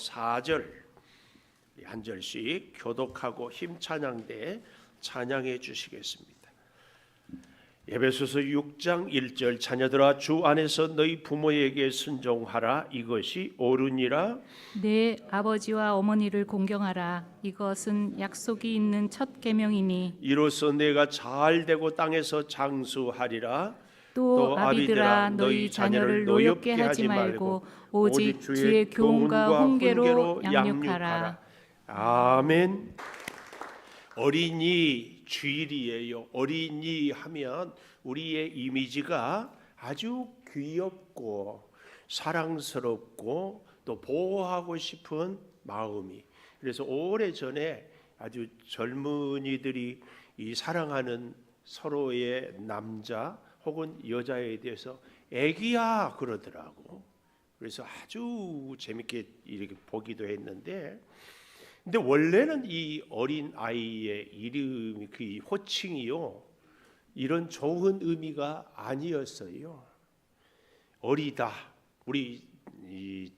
4절 한 절씩 교독하고 힘찬양대 찬양해 주시겠습니다. 에베소서 6장 1절 자녀들아 주 안에서 너희 부모에게 순종하라 이것이 옳으니라. 내 아버지와 어머니를 공경하라 이것은 약속이 있는 첫 계명이니 이로써 내가 잘되고 땅에서 장수하리라. 또 아비들아 너희 자녀를 노엽게 하지 말고 오직 주의 교훈과 훈계로 양육하라. 아멘. 어린이 주일이에요. 어린이 하면 우리의 이미지가 아주 귀엽고 사랑스럽고 또 보호하고 싶은 마음이, 그래서 오래전에 아주 젊은이들이 이 사랑하는 서로의 남자 혹은 여자에 대해서 애기야 그러더라고. 그래서 아주 재밌게 이렇게 보기도 했는데, 근데 원래는 이 어린 아이의 이름이 그 호칭이요 이런 좋은 의미가 아니었어요. 어리다, 우리 이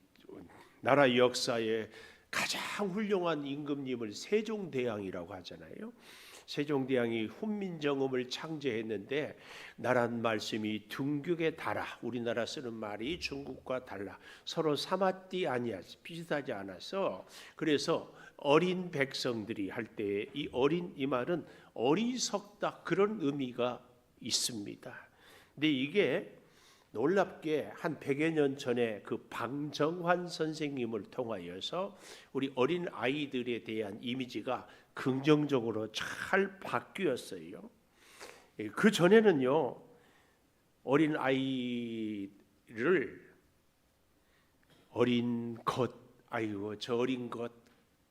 나라 역사에 가장 훌륭한 임금님을 세종대왕이라고 하잖아요. 세종대왕이 훈민정음을 창제했는데 나란 말씀이 둥격에 달아, 우리나라 쓰는 말이 중국과 달라 서로 사맞디 아니하지 비슷하지 않아서, 그래서 어린 백성들이 할 때 이 어린 이 말은 어리석다 그런 의미가 있습니다. 근데 이게 놀랍게 한 100여 년 전에 그 방정환 선생님을 통하여서 우리 어린 아이들에 대한 이미지가 긍정적으로 잘 바뀌었어요. 그 전에는요 어린 아이를 어린 것, 아이고 저 어린 것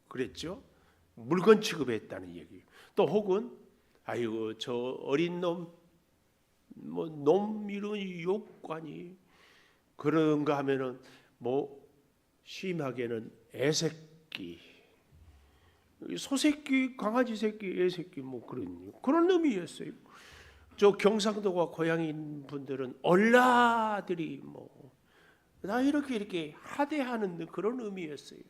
그랬죠. 물건 취급했다는 얘기. 또 혹은 아이고 저 어린 놈, 뭐 놈 이런 욕관이 그런가 하면은 뭐 심하게는 애새끼, 소새끼, 강아지 새끼, 애새끼 뭐 그런 놈이었어요. 저 경상도가 고향인 분들은 얼라들이 뭐 나 이렇게 하대하는 그런 의미였어요.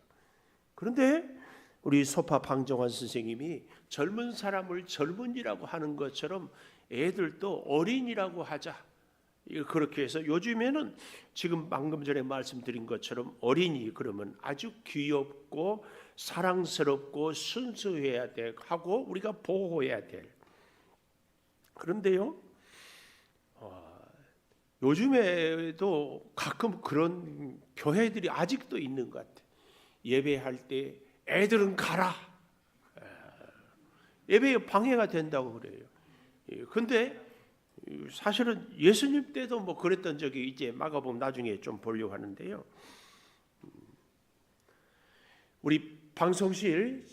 그런데 우리 소파 방정환 선생님이 젊은 사람을 젊은이라고 하는 것처럼 애들도 어린이라고 하자, 그렇게 해서 요즘에는 지금 방금 전에 말씀드린 것처럼 어린이 그러면 아주 귀엽고 사랑스럽고 순수해야 돼 하고 우리가 보호해야 될. 그런데요 요즘에도 가끔 그런 교회들이 아직도 있는 것 같아요. 예배할 때 애들은 가라, 예배에 방해가 된다고 그래요. 그런데 사실은 예수님 때도 뭐 그랬던 적이 이제 마가복음 나중에 좀 보려고 하는데요. 우리 방송실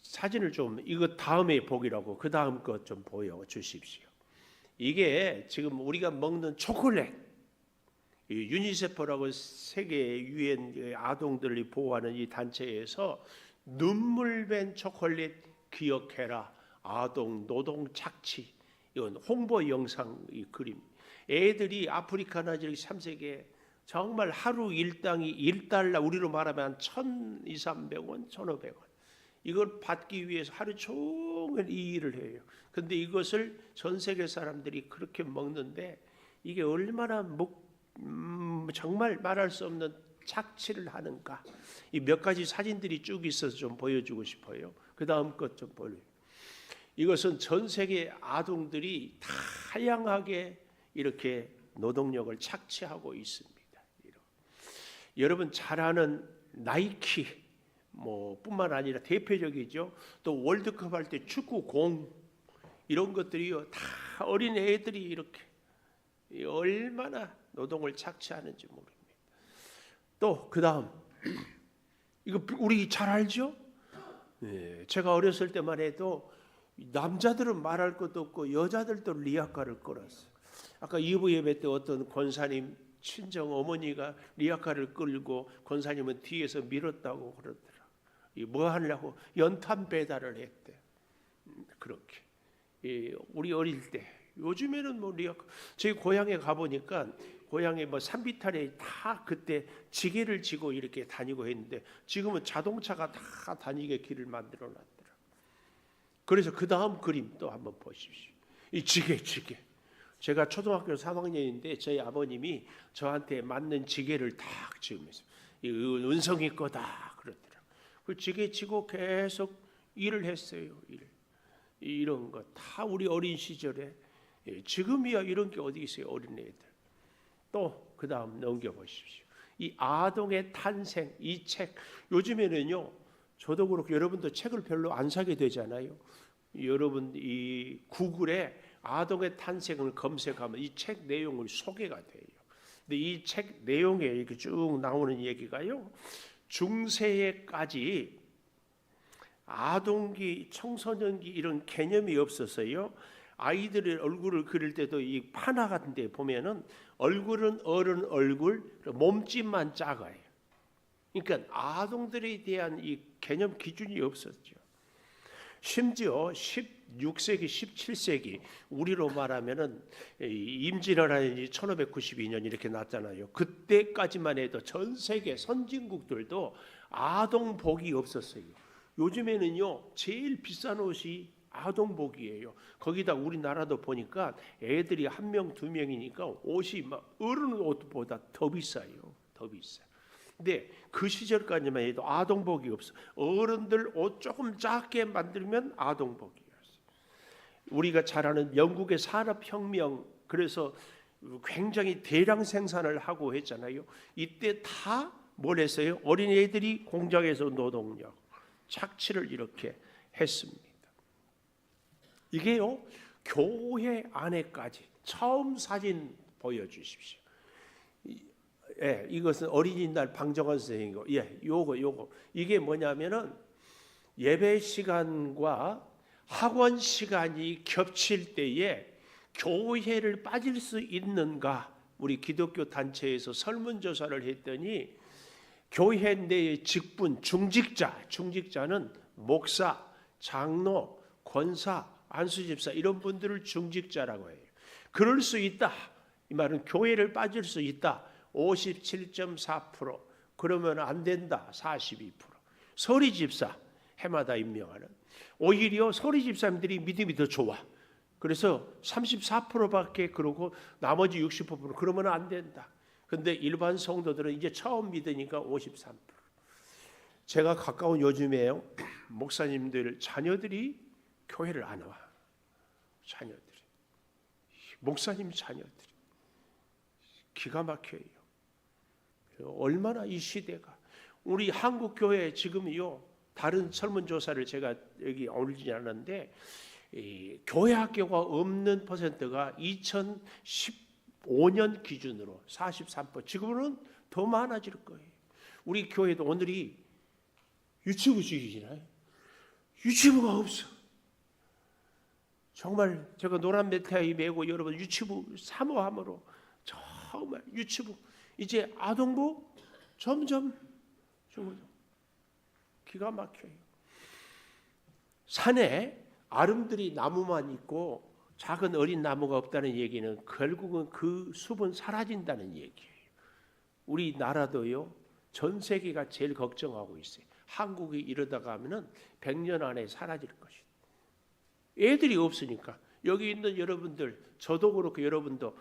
사진을 좀 이거 다음에 보기라고 그 다음 것 좀 보여주십시오. 이게 지금 우리가 먹는 초콜릿, 유니세프라고 세계 유엔 아동들을 보호하는 이 단체에서 눈물밴 초콜릿 기억해라 아동 노동 착취, 이건 홍보 영상 이 그림. 애들이 아프리카나 3세계 정말 하루 일당이 1달러, 우리로 말하면 1,200~1,300원, 1,500원. 이걸 받기 위해서 하루 종일 이 일을 해요. 근데 이것을 전 세계 사람들이 그렇게 먹는데 이게 얼마나 정말 말할 수 없는 착취를 하는가. 이 몇 가지 사진들이 쭉 있어서 좀 보여주고 싶어요. 그 다음 것 좀 볼래요. 이것은 전 세계 아동들이 다양하게 이렇게 노동력을 착취하고 있습니다. 여러분 잘 아는 나이키 뭐 뿐만 아니라 대표적이죠. 또 월드컵 할 때 축구 공 이런 것들이요 다 어린 애들이 이렇게 얼마나 노동을 착취하는지 모릅니다. 또 그 다음 이거 우리 잘 알죠? 제가 어렸을 때만 해도 남자들은 말할 것도 없고 여자들도 리아카를 끌었어요. 아까 2부 예배 때 어떤 권사님 친정 어머니가 리아카를 끌고 권사님은 뒤에서 밀었다고 그러더라. 뭐 하려고 연탄 배달을 했대. 그렇게 우리 어릴 때. 요즘에는 뭐 리아카, 저희 고향에 가보니까 고향에 뭐 산비탈에 다 그때 지게를 지고 이렇게 다니고 했는데 지금은 자동차가 다 다니게 길을 만들어 놨더라. 그래서 그 다음 그림 또 한번 보십시오. 이 지게. 제가 초등학교 3학년인데 저희 아버님이 저한테 맞는 지게를 딱 지으면서 이 은성이 거다 그러더라고요. 그 지게 지고 계속 일을 했어요. 이런 거 다 우리 어린 시절에. 지금이야 이런 게 어디 있어요, 어린애들. 또 그 다음 넘겨보십시오. 이 아동의 탄생, 이 책. 요즘에는요, 저도 그렇고 여러분도 책을 별로 안 사게 되잖아요. 여러분 이 구글에 아동의 탄생을 검색하면 이 책 내용을 소개가 돼요. 근데 이 책 내용에 이렇게 쭉 나오는 얘기가요, 중세에까지 아동기, 청소년기 이런 개념이 없어서요, 아이들의 얼굴을 그릴 때도 이 판화 같은 데 보면은 얼굴은 어른 얼굴, 몸집만 작아요. 그러니까 아동들에 대한 이 개념 기준이 없었죠. 심지어 16세기, 17세기 우리로 말하면은 임진왜란이 1592년 이렇게 났잖아요. 그때까지만 해도 전 세계 선진국들도 아동복이 없었어요. 요즘에는요, 제일 비싼 옷이 아동복이에요. 거기다 우리나라도 보니까 애들이 1명, 2명이니까 옷이 막 어른 옷보다 더 비싸요. 더 비싸. 근데 그 시절까지만 해도 아동복이 없어. 어른들 옷 조금 작게 만들면 아동복이었어요. 우리가 잘 아는 영국의 산업혁명, 그래서 굉장히 대량 생산을 하고 했잖아요. 이때 다 뭘 했어요? 어린애들이 공장에서 노동력, 착취를 이렇게 했습니다. 이게요, 교회 안에까지. 처음 사진 보여주십시오. 예, 이것은 어린이날 방정환 선생님이고, 예, 요거 이게 뭐냐면은 예배 시간과 학원 시간이 겹칠 때에 교회를 빠질 수 있는가? 우리 기독교 단체에서 설문조사를 했더니 교회 내의 직분, 중직자는 목사, 장로, 권사, 안수집사 이런 분들을 중직자라고 해요. 그럴 수 있다. 이 말은 교회를 빠질 수 있다. 57.4%. 그러면 안 된다. 42%. 서리집사 해마다 임명하는. 오히려 서리집사님들이 믿음이 더 좋아. 그래서 34%밖에 그러고 나머지 60% 그러면 안 된다. 근데 일반 성도들은 이제 처음 믿으니까 53%. 제가 가까운 요즘에요, 목사님들 자녀들이 교회를 안 와. 자녀들이, 목사님 자녀들이 기가 막혀요. 얼마나 이 시대가, 우리 한국 교회 지금요, 다른 설문조사를 제가 여기 올리지 않았는데 교회 학교가 없는 퍼센트가 2015년 기준으로 43%. 지금은 더 많아질 거예요. 우리 교회도 오늘이 유치부 주기잖아요. 유치부가 없어. 정말 제가 노란 넥타이 메고 여러분 유치부 사모함으로 정말 유치부, 이제 아동부 점점 기가 막혀요. 산에 아름드리 나무만 있고 작은 어린 나무가 없다는 얘기는 결국은 그 숲은 사라진다는 얘기예요. 우리나라도요, 전 세계가 제일 걱정하고 있어요. 한국이 이러다가 하면은 100년 안에 사라질 것이다. 애들이 없으니까. 여기 있는 여러분들, 저도 그렇고 여러분도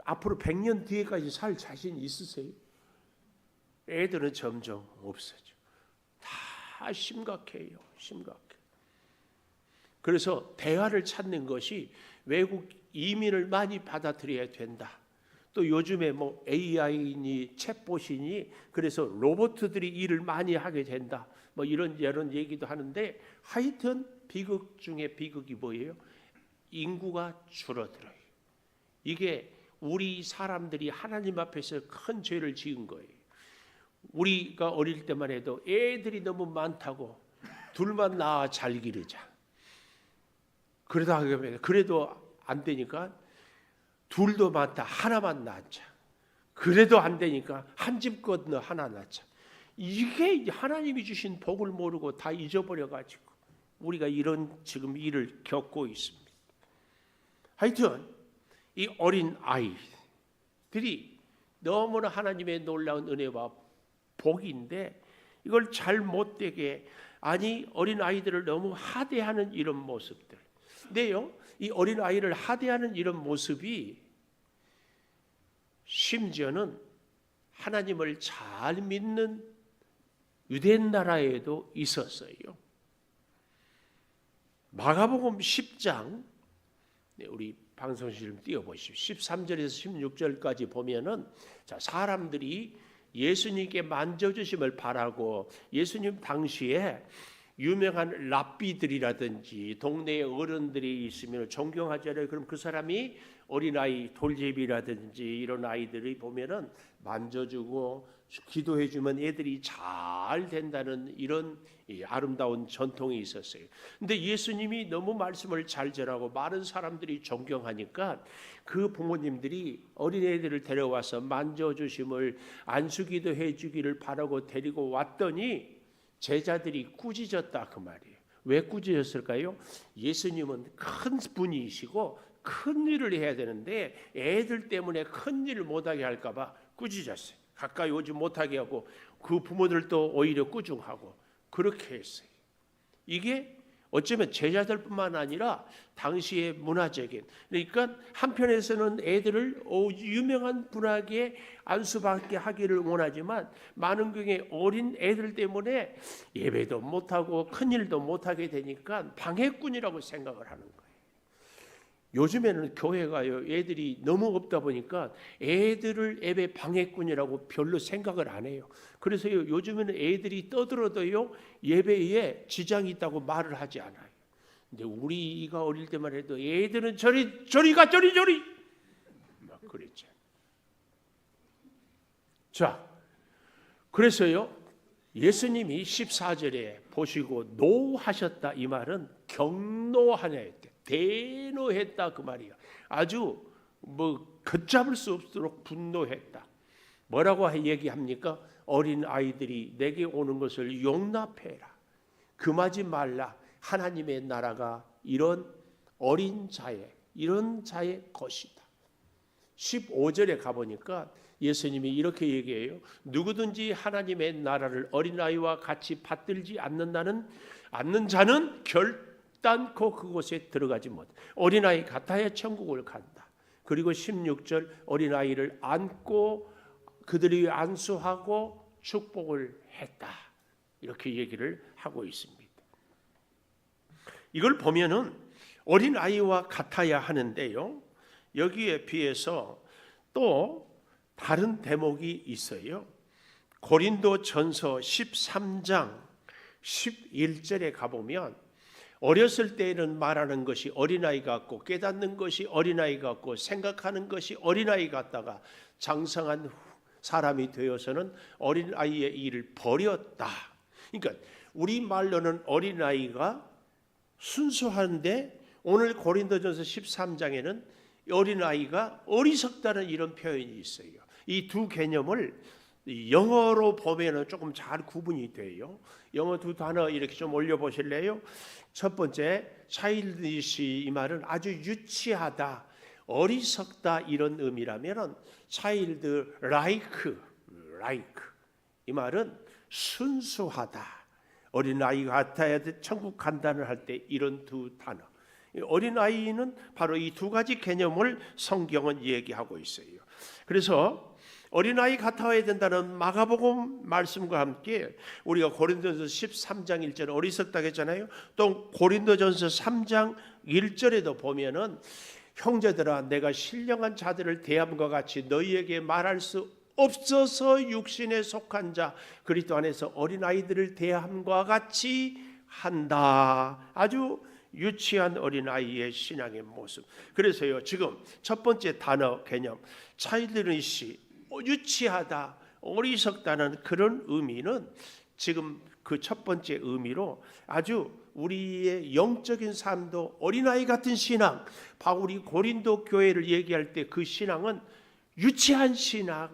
앞으로 100년 뒤에까지 살 자신 있으세요? 애들은 점점 없어져. 다 심각해요. 심각해. 그래서 대화를 찾는 것이 외국 이민을 많이 받아들여야 된다. 또 요즘에 뭐 AI니 챗봇이니 그래서 로봇들이 일을 많이 하게 된다. 뭐 이런 얘기도 하는데, 하여튼 비극 중에 비극이 뭐예요? 인구가 줄어들어요. 이게 우리 사람들이 하나님 앞에서 큰 죄를 지은 거예요. 우리가 어릴 때만 해도 애들이 너무 많다고 둘만 낳아 잘 기르자. 그래도 안 되니까 둘도 많다 하나만 낳자. 그래도 안 되니까 한 집 건너 하나 낳자. 이게 하나님이 주신 복을 모르고 다 잊어버려가지고 우리가 이런 지금 일을 겪고 있습니다. 하여튼 이 어린 아이, 들이 너무나 하나님의 놀라운 은혜와 복인데 이걸 잘 못되게 어린 아이들을 너무 하대하는 이런 모습들. 근데요, 이 어린 아이를 하대하는 이런 모습이 심지어는 하나님을 잘 믿는 유대인 나라에도 있었어요. 마가복음 10장, 우리 방송실 좀 띄워보십시오. 13절에서 16절까지 보면은 사람들이 예수님께 만져주심을 바라고 예수님 당시에 유명한 랍비들이라든지 동네에 어른들이 있으면 존경하잖아요. 그럼 그 사람이 어린아이 돌제비라든지 이런 아이들이 보면은 만져주고 기도해주면 애들이 잘 된다는 이런 아름다운 전통이 있었어요. 근데 예수님이 너무 말씀을 잘 전하고 많은 사람들이 존경하니까 그 부모님들이 어린애들을 데려와서 만져주심을 안수기도 해주기를 바라고 데리고 왔더니 제자들이 꾸짖었다 그 말이에요. 왜 꾸짖었을까요? 예수님은 큰 분이시고 큰 일을 해야 되는데 애들 때문에 큰 일을 못하게 할까 봐 꾸짖었어요. 가까이 오지 못하게 하고 그 부모들도 오히려 꾸중하고 그렇게 했어요. 이게 어쩌면 제자들뿐만 아니라 당시의 문화적인, 그러니까 한편에서는 애들을 유명한 분에게 안수받게 하기를 원하지만 많은 경우에 어린 애들 때문에 예배도 못하고 큰일도 못하게 되니까 방해꾼이라고 생각을 하는 거예요. 요즘에는 교회가요, 애들이 너무 없다 보니까 애들을 예배 방해꾼이라고 별로 생각을 안 해요. 그래서 요즘에는 애들이 떠들어도요, 예배에 지장이 있다고 말을 하지 않아요. 근데 우리가 어릴 때만 해도 애들은 저리 가 막 그랬죠. 자, 그래서요, 예수님이 14절에 보시고 노하셨다 이 말은 경노하냐 했대. 대노했다 그 말이야. 아주 걷잡을 수 없도록 분노했다. 뭐라고 얘기합니까? 어린 아이들이 내게 오는 것을 용납해라. 금하지 말라. 하나님의 나라가 이런 어린 자의 것이다. 15절에 가보니까 예수님이 이렇게 얘기해요. 누구든지 하나님의 나라를 어린아이와 같이 받들지 않는 자는 결단코 그곳에 들어가지 못. 어린아이 같아야 천국을 간다. 그리고 16절 어린아이를 안고 그들이 안수하고 축복을 했다. 이렇게 얘기를 하고 있습니다. 이걸 보면은 어린아이와 같아야 하는데요. 여기에 비해서 또 다른 대목이 있어요. 고린도전서 13장 11절에 가보면 어렸을 때에는 말하는 것이 어린아이 같고 깨닫는 것이 어린아이 같고 생각하는 것이 어린아이 같다가 장성한 사람이 되어서는 어린아이의 일을 버렸다. 그러니까 우리 말로는 어린아이가 순수한데 오늘 고린도전서 13장에는 어린아이가 어리석다는 이런 표현이 있어요. 이 두 개념을 영어로 보면 조금 잘 구분이 돼요. 영어 두 단어 이렇게 좀 올려보실래요? 첫 번째 childish 이 말은 아주 유치하다, 어리석다 이런 의미라면 childlike 이 말은 순수하다, 어린아이 같아야 천국 간다는 할 때 이런 두 단어. 어린아이는 바로 이 두 가지 개념을 성경은 얘기하고 있어요. 그래서 어린아이 같아야 된다는 마가복음 말씀과 함께 우리가 고린도전서 13장 1절 어리석다 했잖아요. 또 고린도전서 3장 1절에도 보면은 형제들아 내가 신령한 자들을 대함과 같이 너희에게 말할 수 없어서 육신에 속한 자 그리스도 안에서 어린아이들을 대함과 같이 한다. 아주 유치한 어린아이의 신앙의 모습. 그래서요 지금 첫 번째 단어 개념 childish 유치하다, 어리석다는 그런 의미는 지금 그 첫 번째 의미로 아주 우리의 영적인 삶도 어린아이 같은 신앙, 바울이 고린도 교회를 얘기할 때 그 신앙은 유치한 신앙,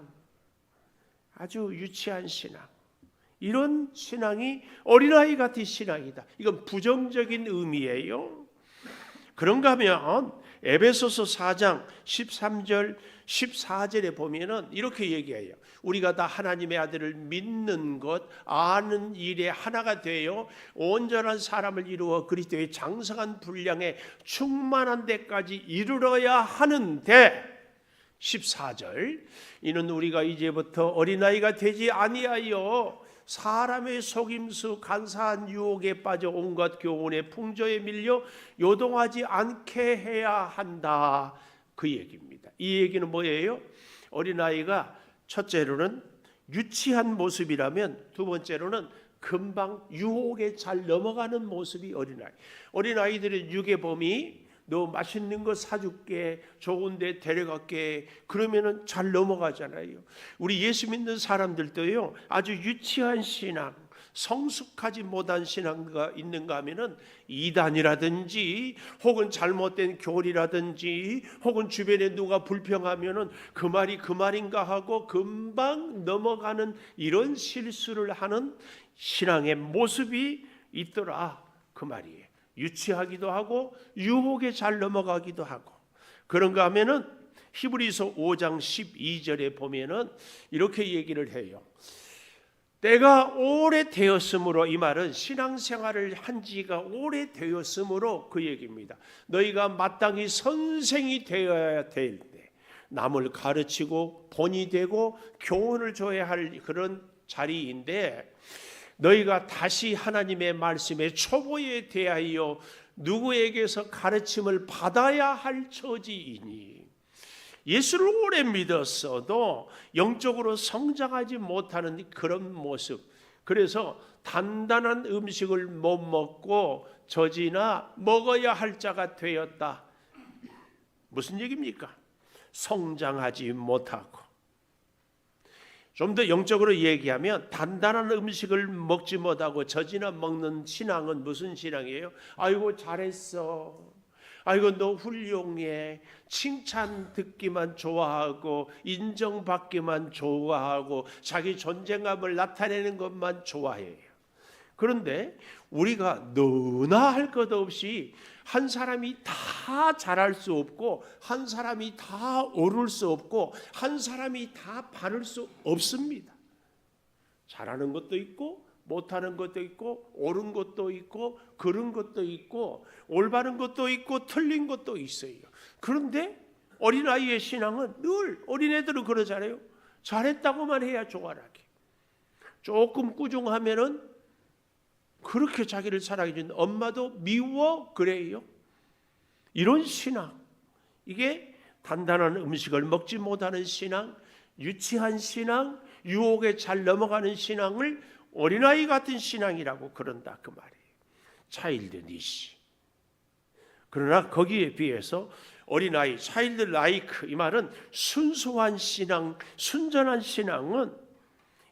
아주 유치한 신앙, 이런 신앙이 어린아이 같은 신앙이다. 이건 부정적인 의미예요. 그런가 하면 에베소서 4장 13절 14절에 보면은 이렇게 얘기해요. 우리가 다 하나님의 아들을 믿는 것, 아는 일에 하나가 되어 온전한 사람을 이루어 그리스도의 장성한 분량에 충만한 데까지 이르러야 하는데, 14절, 이는 우리가 이제부터 어린아이가 되지 아니하여 사람의 속임수 간사한 유혹에 빠져 온갖 교훈의 풍조에 밀려 요동하지 않게 해야 한다, 그 얘기입니다. 이 얘기는 뭐예요? 어린아이가 첫째로는 유치한 모습이라면, 두 번째로는 금방 유혹에 잘 넘어가는 모습이 어린아이. 어린아이들의 유괴범이 너 맛있는 거 사줄게, 좋은 데 데려갈게, 그러면은 잘 넘어가잖아요. 우리 예수 믿는 사람들도요, 아주 유치한 신앙, 성숙하지 못한 신앙가 있는가 하면은 이단이라든지 혹은 잘못된 교리라든지 혹은 주변에 누가 불평하면은 그 말이 그 말인가 하고 금방 넘어가는 이런 실수를 하는 신앙의 모습이 있더라, 그 말이에요. 유치하기도 하고 유혹에 잘 넘어가기도 하고. 그런가 하면은 히브리서 5장 12절에 보면은 이렇게 얘기를 해요. 때가 오래되었으므로, 이 말은 신앙생활을 한 지가 오래되었으므로 그 얘기입니다. 너희가 마땅히 선생이 되어야 될 때, 남을 가르치고 본이 되고 교훈을 줘야 할 그런 자리인데, 너희가 다시 하나님의 말씀에 초보에 대하여 누구에게서 가르침을 받아야 할 처지이니, 예수를 오래 믿었어도 영적으로 성장하지 못하는 그런 모습, 그래서 단단한 음식을 못 먹고 젖이나 먹어야 할 자가 되었다. 무슨 얘기입니까? 성장하지 못하고. 좀 더 영적으로 얘기하면 단단한 음식을 먹지 못하고 젖이나 먹는 신앙은 무슨 신앙이에요? 아이고 잘했어, 아이고 너 훌륭해, 칭찬 듣기만 좋아하고 인정받기만 좋아하고 자기 존재감을 나타내는 것만 좋아해요. 그런데 우리가 너나 할 것 없이 한 사람이 다 잘할 수 없고 한 사람이 다 오를 수 없고 한 사람이 다 바를 수 없습니다. 잘하는 것도 있고 못하는 것도 있고 옳은 것도 있고 그른 것도 있고 올바른 것도 있고 틀린 것도 있어요. 그런데 어린아이의 신앙은 늘, 어린애들은 그러잖아요. 잘했다고만 해야 좋아하게. 조금 꾸중하면은 그렇게 자기를 사랑해 주는 엄마도 미워 그래요. 이런 신앙, 이게 단단한 음식을 먹지 못하는 신앙, 유치한 신앙, 유혹에 잘 넘어가는 신앙을 어린아이 같은 신앙이라고 그런다, 그 말이에요. 차일드 니시. 그러나 거기에 비해서 어린아이, 차일드 라이크, 이 말은 순수한 신앙, 순전한 신앙은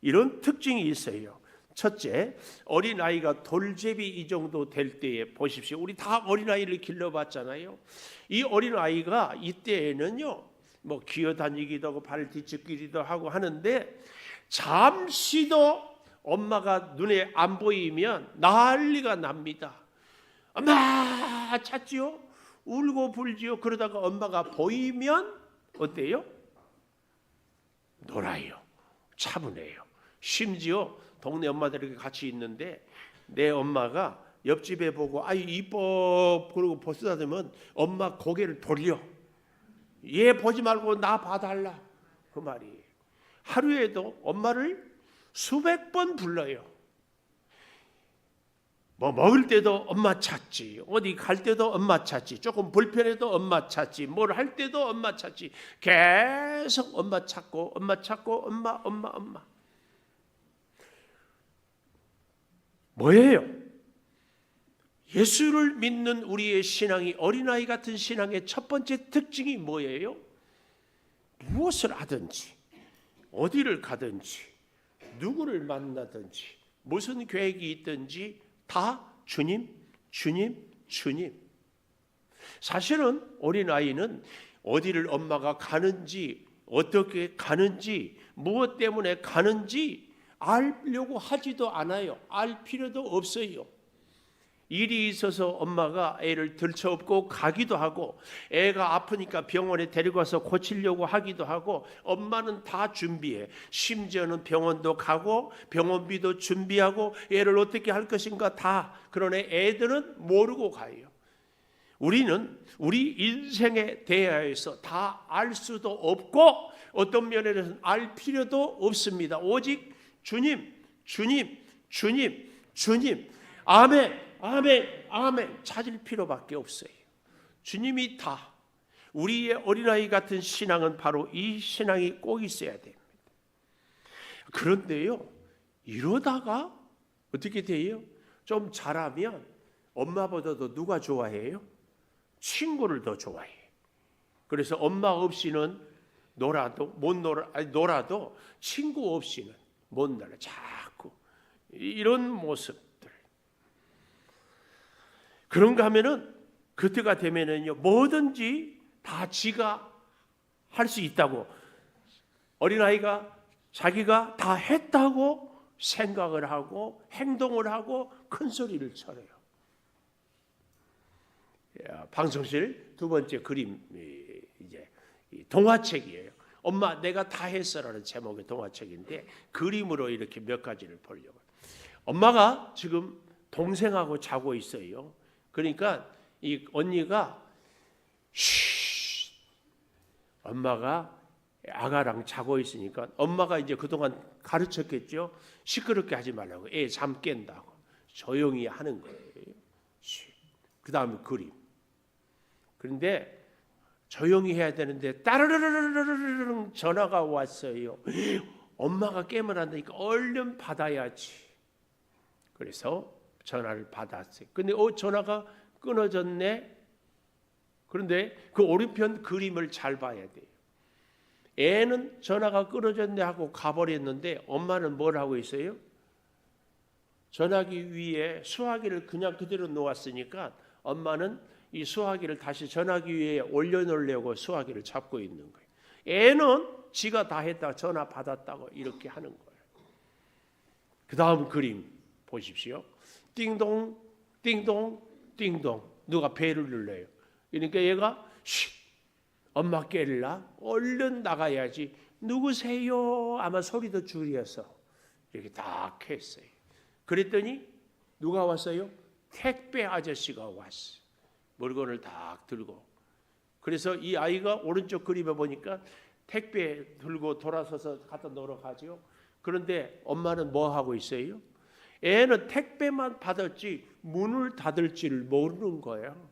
이런 특징이 있어요. 첫째, 어린아이가 돌제비 이 정도 될 때에 보십시오. 우리 다 어린아이를 길러봤잖아요. 이 어린아이가 이때에는요, 뭐 기어다니기도 하고 발 뒤집기도 하고 하는데, 잠시도 엄마가 눈에 안 보이면 난리가 납니다. 엄마 찾지요? 울고 불지요. 그러다가 엄마가 보이면 어때요? 놀아요. 차분해요. 심지어 동네 엄마들이 같이 있는데 내 엄마가 옆집에 보고 아이 이뻐 그러고 보쓰다듬으면 엄마 고개를 돌려. 얘 보지 말고 나 봐달라, 그 말이에요. 하루에도 엄마를 수백 번 불러요. 뭐 먹을 때도 엄마 찾지, 어디 갈 때도 엄마 찾지, 조금 불편해도 엄마 찾지, 뭘 할 때도 엄마 찾지. 계속 엄마 찾고 엄마 찾고 엄마. 뭐예요? 예수를 믿는 우리의 신앙이, 어린아이 같은 신앙의 첫 번째 특징이 뭐예요? 무엇을 하든지 어디를 가든지 누구를 만나든지 무슨 계획이 있든지 다 주님. 사실은 어린아이는 어디를 엄마가 가는지, 어떻게 가는지, 무엇 때문에 가는지 알려고 하지도 않아요. 알 필요도 없어요. 일이 있어서 엄마가 애를 들쳐업고 가기도 하고, 애가 아프니까 병원에 데리고 가서 고치려고 하기도 하고, 엄마는 다 준비해. 심지어는 병원도 가고 병원비도 준비하고 애를 어떻게 할 것인가 다. 그러나 애들은 모르고 가요. 우리는 우리 인생에 대하여서 다 알 수도 없고 어떤 면에서는 알 필요도 없습니다. 오직 주님, 주님, 주님, 주님, 아멘, 아멘, 아멘 찾을 필요밖에 없어요. 주님이 다. 우리의 어린아이 같은 신앙은 바로 이 신앙이 꼭 있어야 됩니다. 그런데요, 이러다가 어떻게 돼요? 좀 자라면 엄마보다도 누가 좋아해요? 친구를 더 좋아해. 그래서 엄마 없이는 놀아도 친구 없이는 못 놀아. 자꾸 이런 모습들. 그런가 하면은 그때가 되면은요, 뭐든지 다 지가 할 수 있다고, 어린아이가 자기가 다 했다고 생각을 하고 행동을 하고 큰 소리를 쳐요. 방송실 두 번째 그림, 이제 동화책이에요. 엄마 내가 다 했어라는 제목의 동화책인데 그림으로 이렇게 몇 가지를 보려고. 엄마가 지금 동생하고 자고 있어요. 그러니까 이 언니가 쉬, 엄마가 아가랑 자고 있으니까 엄마가 이제 그동안 가르쳤겠죠. 시끄럽게 하지 말라고, 애 잠 깬다고 조용히 하는 거예요. 그 다음에 그림. 그런데 조용히 해야 되는데 따르르르르르 전화가 왔어요. 엄마가 깨면 안 되니까 얼른 받아야지. 그래서 전화를 받았어요. 근데 전화가 끊어졌네. 그런데 그 오른편 그림을 잘 봐야 돼요. 애는 전화가 끊어졌네 하고 가버렸는데 엄마는 뭘 하고 있어요? 전화기 위에 수화기를 그냥 그대로 놓았으니까 엄마는 이 수화기를 다시 전화기 위에 올려놓으려고 수화기를 잡고 있는 거예요. 애는 지가 다 했다, 전화 받았다고 이렇게 하는 거예요. 그 다음 그림 보십시오. 띵동 띵동 띵동 누가 벨을 눌러요. 그러니까 얘가 엄마 깨를라 얼른 나가야지. 누구세요? 아마 소리도 줄여서 이렇게 딱 했어요. 그랬더니 누가 왔어요? 택배 아저씨가 왔어. 물건을 딱 들고. 그래서 이 아이가 오른쪽 그림에 보니까 택배 들고 돌아서서 갖다 놓으러 가죠. 그런데 엄마는 뭐 하고 있어요? 애는 택배만 받았지 문을 닫을 줄 모르는 거예요.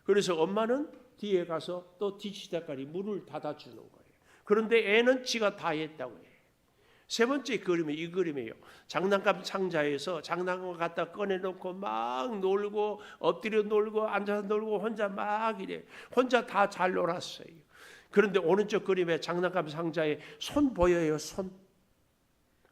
그래서 엄마는 뒤에 가서 또 뒤치다까지 문을 닫아주는 거예요. 그런데 애는 지가 다 했다고 해요. 세 번째 그림이 이 그림이에요. 장난감 상자에서 장난감 갖다 꺼내놓고 막 놀고 엎드려 놀고 앉아서 놀고 혼자 막 이래. 혼자 다 잘 놀았어요. 그런데 오른쪽 그림에 장난감 상자에 손 보여요. 손.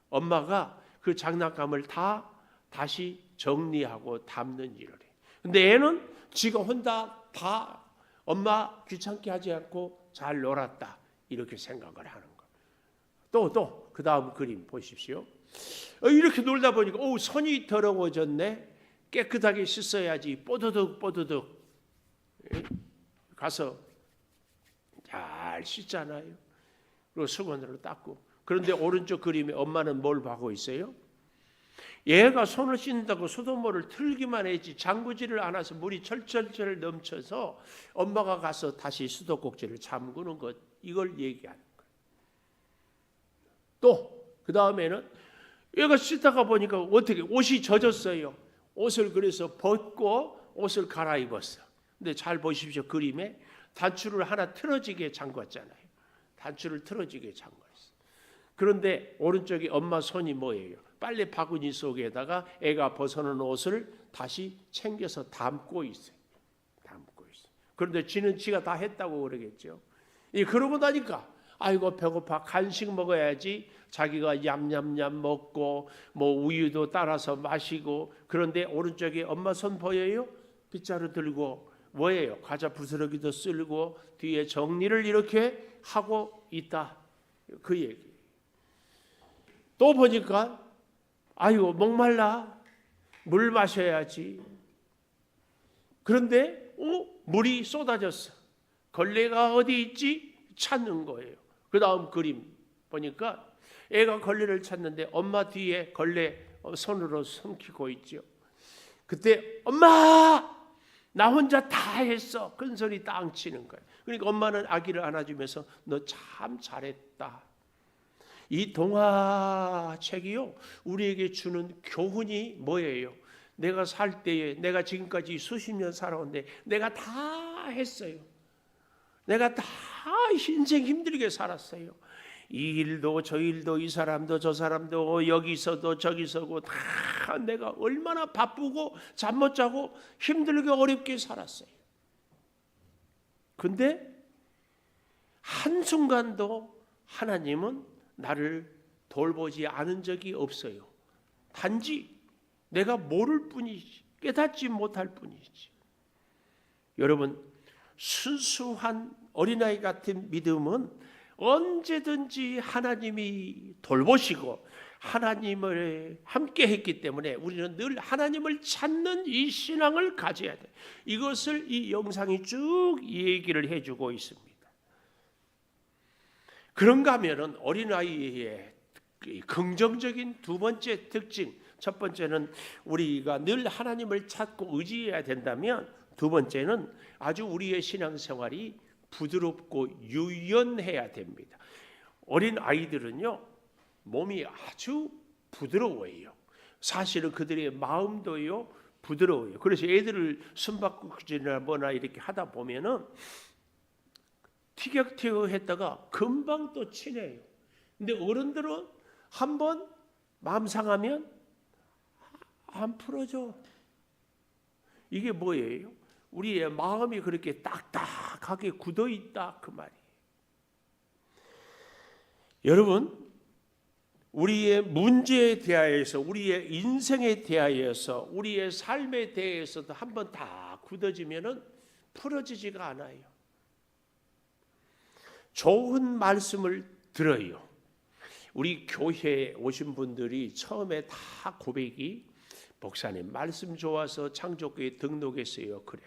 엄마가 그 장난감을 다 다시 정리하고 담는 일을 해요. 근데 애는 지가 혼자 다 엄마 귀찮게 하지 않고 잘 놀았다 이렇게 생각을 하는 거예요. 또 그 다음 그림 보십시오. 이렇게 놀다 보니까 손이 더러워졌네. 깨끗하게 씻어야지. 뽀드득 가서 잘 씻잖아요. 그리고 수건으로 닦고. 그런데 오른쪽 그림에 엄마는 뭘 하고 있어요? 얘가 손을 씻는다고 수돗물을 틀기만 했지 잠그지를 않아서 물이 철철철 넘쳐서 엄마가 가서 다시 수도꼭지를 잠그는 것, 이걸 얘기하는 거예요. 또 그 다음에는 얘가 씻다가 보니까 어떻게 옷이 젖었어요. 옷을 그래서 벗고 옷을 갈아입었어. 근데 잘 보십시오. 그림에 단추를 하나 틀어지게 잠갔잖아요. 단추를 틀어지게 잠갔어. 그런데 오른쪽에 엄마 손이 뭐예요? 빨래 바구니 속에다가 애가 벗어놓은 옷을 다시 챙겨서 담고 있어요. 그런데 지는 지가 다 했다고 그러겠죠. 그러고 나니까 아이고 배고파, 간식 먹어야지. 자기가 얌얌얌 먹고 뭐 우유도 따라서 마시고. 그런데 오른쪽에 엄마 손 보여요? 빗자루 들고 뭐예요? 과자 부스러기도 쓸고 뒤에 정리를 이렇게 하고 있다. 그 얘기. 또 보니까 아이고 목말라, 물 마셔야지. 그런데 물이 쏟아졌어. 걸레가 어디 있지? 찾는 거예요. 그 다음 그림 보니까 애가 걸레를 찾는데 엄마 뒤에 걸레 손으로 숨기고 있죠. 그때 엄마 나 혼자 다 했어. 큰 소리 땅 치는 거예요. 그러니까 엄마는 아기를 안아주면서 너 참 잘했다. 이 동화책이요 우리에게 주는 교훈이 뭐예요? 내가 살 때에 내가 지금까지 수십 년 살아온데 내가 다 했어요. 내가 다 인생 힘들게 살았어요. 이 일도 저 일도 이 사람도 저 사람도 여기서도 저기서고 다 내가 얼마나 바쁘고 잠 못 자고 힘들게 어렵게 살았어요. 근데 한순간도 하나님은 나를 돌보지 않은 적이 없어요. 단지 내가 모를 뿐이지 깨닫지 못할 뿐이지. 여러분 순수한 어린아이 같은 믿음은 언제든지 하나님이 돌보시고 하나님을 함께 했기 때문에 우리는 늘 하나님을 찾는 이 신앙을 가져야 돼. 이것을 이 영상이 쭉 얘기를 해주고 있습니다. 그런가 하면은 어린아이의 긍정적인 두 번째 특징, 첫 번째는 우리가 늘 하나님을 찾고 의지해야 된다면 두 번째는 아주 우리의 신앙생활이 부드럽고 유연해야 됩니다. 어린 아이들은요 몸이 아주 부드러워요. 사실은 그들의 마음도요 부드러워요. 그래서 애들을 숨바꼭질이나 뭐나 이렇게 하다 보면은 티격태격 했다가 금방 또 친해요. 근데 어른들은 한번 마음 상하면 안 풀어져. 이게 뭐예요? 우리의 마음이 그렇게 딱딱하게 굳어 있다 그 말이에요. 여러분, 우리의 문제에 대하여서, 우리의 인생에 대하여서, 우리의 삶에 대해서도 한번 다 굳어지면은 풀어지지가 않아요. 좋은 말씀을 들어요. 우리 교회에 오신 분들이 처음에 다 고백이 목사님 말씀 좋아서 창조교회 등록했어요. 그래.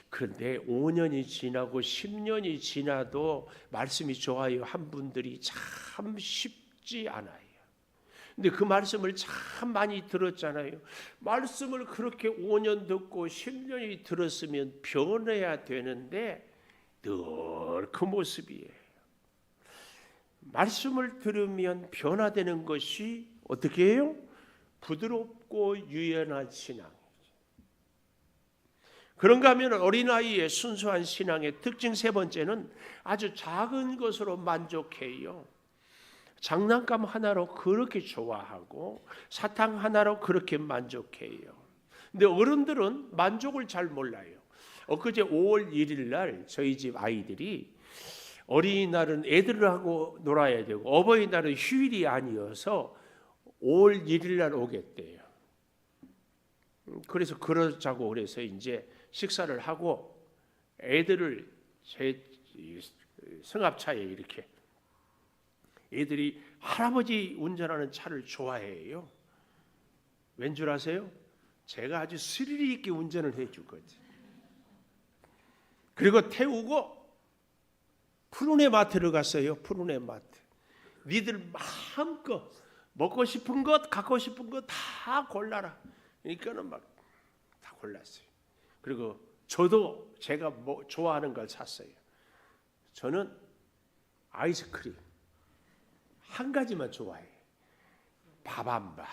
그런데 5년이 지나고 10년이 지나도 말씀이 좋아요 한 분들이 참 쉽지 않아요. 근데 그 말씀을 참 많이 들었잖아요. 말씀을 그렇게 5년 듣고 10년이 들었으면 변해야 되는데 늘 그 모습이에요. 말씀을 들으면 변화되는 것이 어떻게 해요? 부드럽고 유연한 신앙이죠. 그런가 하면 어린아이의 순수한 신앙의 특징 세 번째는 아주 작은 것으로 만족해요. 장난감 하나로 그렇게 좋아하고 사탕 하나로 그렇게 만족해요. 근데 어른들은 만족을 잘 몰라요. 엊그제 5월 1일 날 저희 집 아이들이 어린이날은 애들하고 놀아야 되고 어버이날은 휴일이 아니어서 5월 1일 날 오겠대요. 그래서 그러자고 그래서 이제 식사를 하고 애들을 제 승합차에 이렇게 애들이 할아버지 운전하는 차를 좋아해요. 왠 줄 아세요? 제가 아주 스릴 있게 운전을 해주거든요. 그리고 태우고 푸른의 마트를 갔어요. 푸른의 마트. 니들 마음껏 먹고 싶은 것, 갖고 싶은 것 다 골라라. 그러니까는 막 다 골랐어요. 그리고 저도 제가 뭐 좋아하는 걸 샀어요. 저는 아이스크림 한 가지만 좋아해요. 밥안바.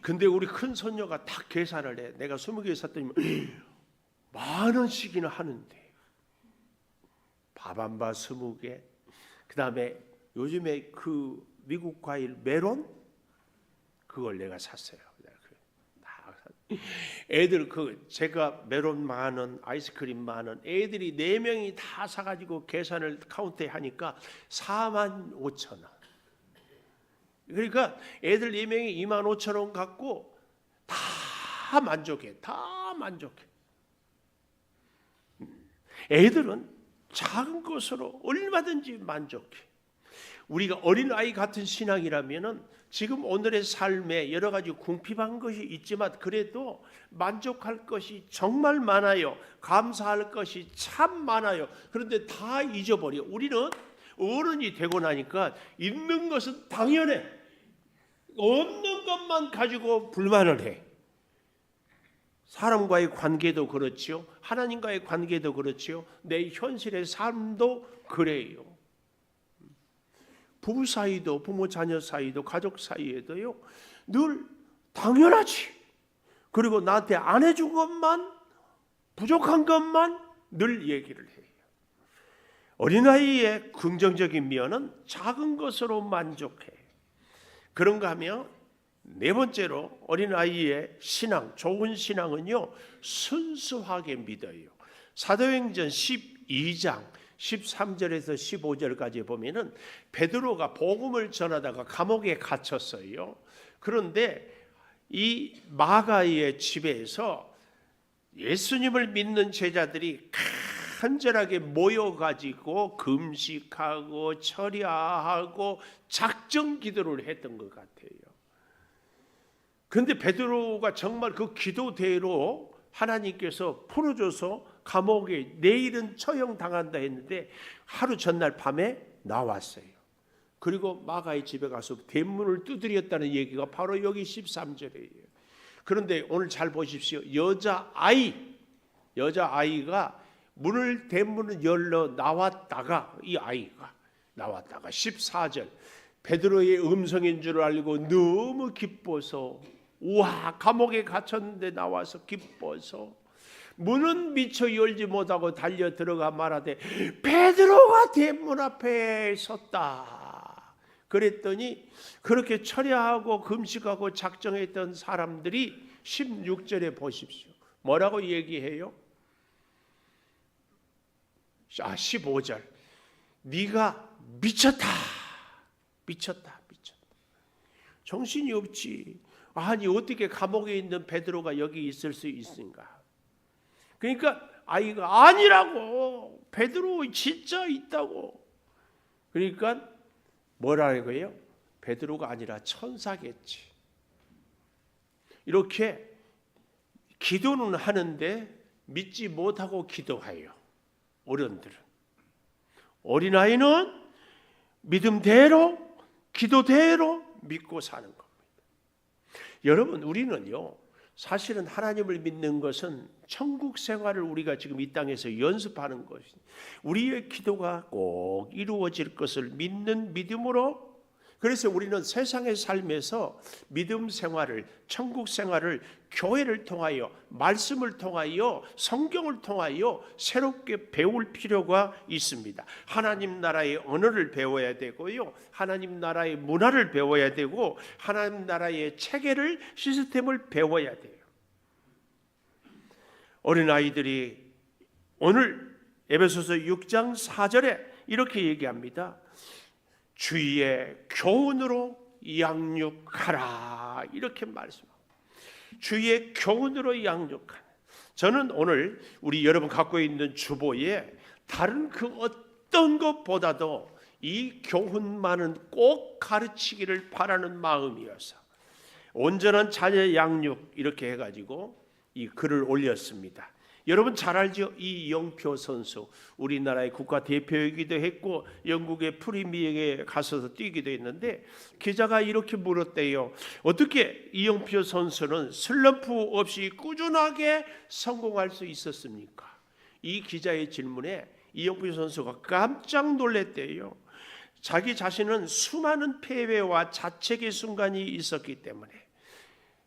근데 우리 큰 손녀가 딱 계산을 해. 내가 20개 샀더니 10,000원씩이나 하는데 밥안바 20개. 그 다음에 요즘에 그 미국 과일 메론 그걸 내가 샀어요. 애들 제가 메론 10,000원, 아이스크림 10,000원, 애들이 4명이 다 사가지고 계산을 카운트에 하니까 45,000원. 그러니까 애들 4명이 25,000원 갖고 다 만족해, 다 만족해. 애들은 작은 것으로 얼마든지 만족해. 우리가 어린아이 같은 신앙이라면은 지금 오늘의 삶에 여러 가지 궁핍한 것이 있지만 그래도 만족할 것이 정말 많아요. 감사할 것이 참 많아요. 그런데 다 잊어버려. 우리는 어른이 되고 나니까 있는 것은 당연해. 없는 것만 가지고 불만을 해. 사람과의 관계도 그렇지요. 하나님과의 관계도 그렇지요. 내 현실의 삶도 그래요. 부부 사이도, 부모 자녀 사이도, 가족 사이에도요, 늘 당연하지. 그리고 나한테 안 해준 것만, 부족한 것만 늘 얘기를 해요. 어린아이의 긍정적인 면은 작은 것으로 만족해. 그런가 하면 네 번째로 어린아이의 신앙, 좋은 신앙은요, 순수하게 믿어요. 사도행전 12장 13절에서 15절까지 보면은 베드로가 복음을 전하다가 감옥에 갇혔어요. 그런데 이 마가의 집에서 예수님을 믿는 제자들이 간절하게 모여가지고 금식하고 철야하고 작정 기도를 했던 것 같아요. 그런데 베드로가 정말 그 기도대로 하나님께서 풀어줘서 감옥에 내일은 처형당한다 했는데 하루 전날 밤에 나왔어요. 그리고 마가의 집에 가서 대문을 두드렸다는 얘기가 바로 여기 13절이에요. 그런데 오늘 잘 보십시오. 여자아이가 대문을 열러 나왔다가 이 아이가 나왔다가 14절 베드로의 음성인 줄 알고 너무 기뻐서 우와 감옥에 갇혔는데 나와서 기뻐서 문은 미처 열지 못하고 달려 들어가 말하되 베드로가 대문 앞에 섰다. 그랬더니 그렇게 철야하고 금식하고 작정했던 사람들이 16절에 보십시오. 뭐라고 얘기해요? 15절 네가 미쳤다. 정신이 없지. 아니 어떻게 감옥에 있는 베드로가 여기 있을 수 있는가? 그러니까 아이가 아니라고. 베드로 진짜 있다고. 그러니까 뭐라고 해요? 베드로가 아니라 천사겠지. 이렇게 기도는 하는데 믿지 못하고 기도해요. 어른들은. 어린아이는 믿음대로 기도대로 믿고 사는 겁니다. 여러분 우리는요 사실은 하나님을 믿는 것은 천국 생활을 우리가 지금 이 땅에서 연습하는 것입니다. 우리의 기도가 꼭 이루어질 것을 믿는 믿음으로. 그래서 우리는 세상의 삶에서 믿음 생활을, 천국 생활을 교회를 통하여, 말씀을 통하여, 성경을 통하여 새롭게 배울 필요가 있습니다. 하나님 나라의 언어를 배워야 되고요, 하나님 나라의 문화를 배워야 되고, 하나님 나라의 체계를, 시스템을 배워야 돼요. 어린아이들이 오늘 에베소서 6장 4절에 이렇게 얘기합니다. 주의 교훈으로 양육하라. 이렇게 말씀합니다. 주의 교훈으로 양육하라. 저는 오늘 우리 여러분 갖고 있는 주보에 다른 그 어떤 것보다도 이 교훈만은 꼭 가르치기를 바라는 마음이어서 온전한 자녀 양육 이렇게 해가지고 이 글을 올렸습니다. 여러분 잘 알죠? 이영표 선수 우리나라의 국가대표이기도 했고 영국의 프리미어에 가서 뛰기도 했는데 기자가 이렇게 물었대요. 어떻게 이영표 선수는 슬럼프 없이 꾸준하게 성공할 수 있었습니까? 이 기자의 질문에 이영표 선수가 깜짝 놀랐대요. 자기 자신은 수많은 패배와 자책의 순간이 있었기 때문에.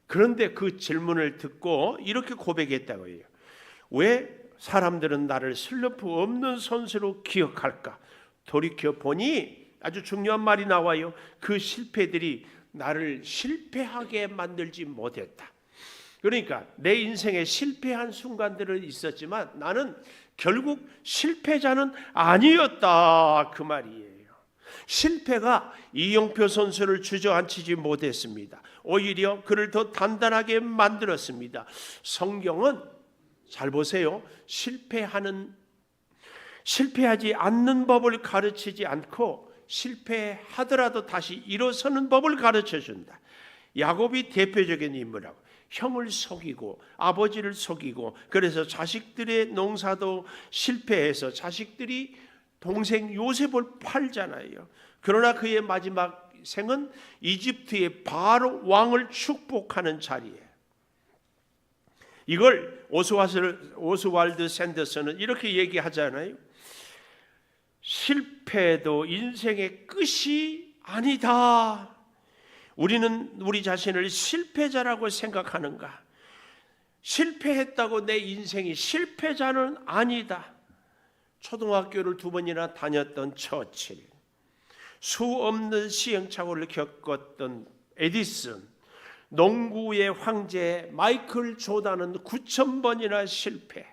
그런데 그 질문을 듣고 이렇게 고백했다고 해요. 왜 사람들은 나를 슬럼프 없는 선수로 기억할까? 돌이켜보니 아주 중요한 말이 나와요. 그 실패들이 나를 실패하게 만들지 못했다. 그러니까 내 인생에 실패한 순간들은 있었지만 나는 결국 실패자는 아니었다. 그 말이에요. 실패가 이영표 선수를 주저앉히지 못했습니다. 오히려 그를 더 단단하게 만들었습니다. 성경은 잘 보세요. 실패하지 않는 법을 가르치지 않고 실패하더라도 다시 일어서는 법을 가르쳐 준다. 야곱이 대표적인 인물하고 형을 속이고 아버지를 속이고 그래서 자식들의 농사도 실패해서 자식들이 동생 요셉을 팔잖아요. 그러나 그의 마지막 생은 이집트의 바로 왕을 축복하는 자리예요. 이걸 오스왈드 샌더슨은 이렇게 얘기하잖아요. 실패도 인생의 끝이 아니다. 우리는 우리 자신을 실패자라고 생각하는가? 실패했다고 내 인생이 실패자는 아니다. 초등학교를 2번이나 다녔던 처칠, 수 없는 시행착오를 겪었던 에디슨, 농구의 황제 마이클 조단은 9,000번이나 실패.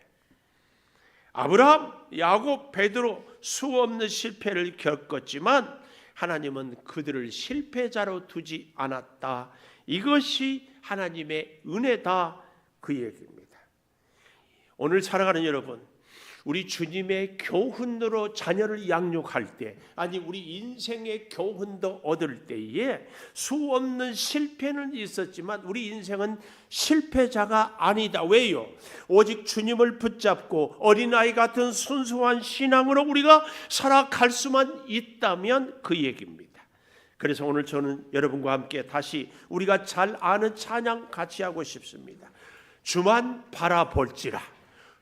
아브라함, 야곱, 베드로 수 없는 실패를 겪었지만 하나님은 그들을 실패자로 두지 않았다. 이것이 하나님의 은혜다. 그 얘기입니다. 오늘 살아가는 여러분, 우리 주님의 교훈으로 자녀를 양육할 때, 아니 우리 인생의 교훈도 얻을 때에 수 없는 실패는 있었지만 우리 인생은 실패자가 아니다. 왜요? 오직 주님을 붙잡고 어린아이 같은 순수한 신앙으로 우리가 살아갈 수만 있다면 그 얘기입니다. 그래서 오늘 저는 여러분과 함께 다시 우리가 잘 아는 찬양 같이 하고 싶습니다. 주만 바라볼지라.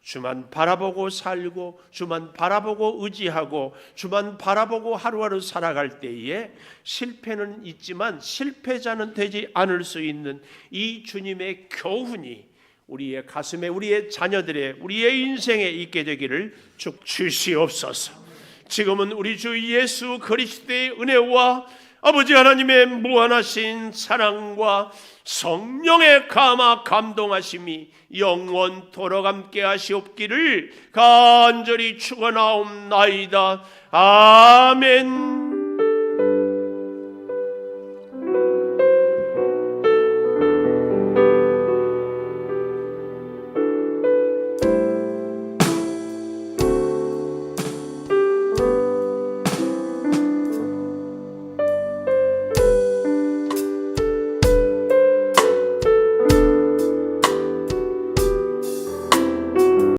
주만 바라보고 살고 주만 바라보고 의지하고 주만 바라보고 하루하루 살아갈 때에 실패는 있지만 실패자는 되지 않을 수 있는 이 주님의 교훈이 우리의 가슴에 우리의 자녀들의 우리의 인생에 있게 되기를 주시옵소서. 지금은 우리 주 예수 그리스도의 은혜와 아버지 하나님의 무한하신 사랑과 성령의 감화 감동하심이 영원토록 함께 하시옵기를 간절히 축원하옵나이다. 아멘.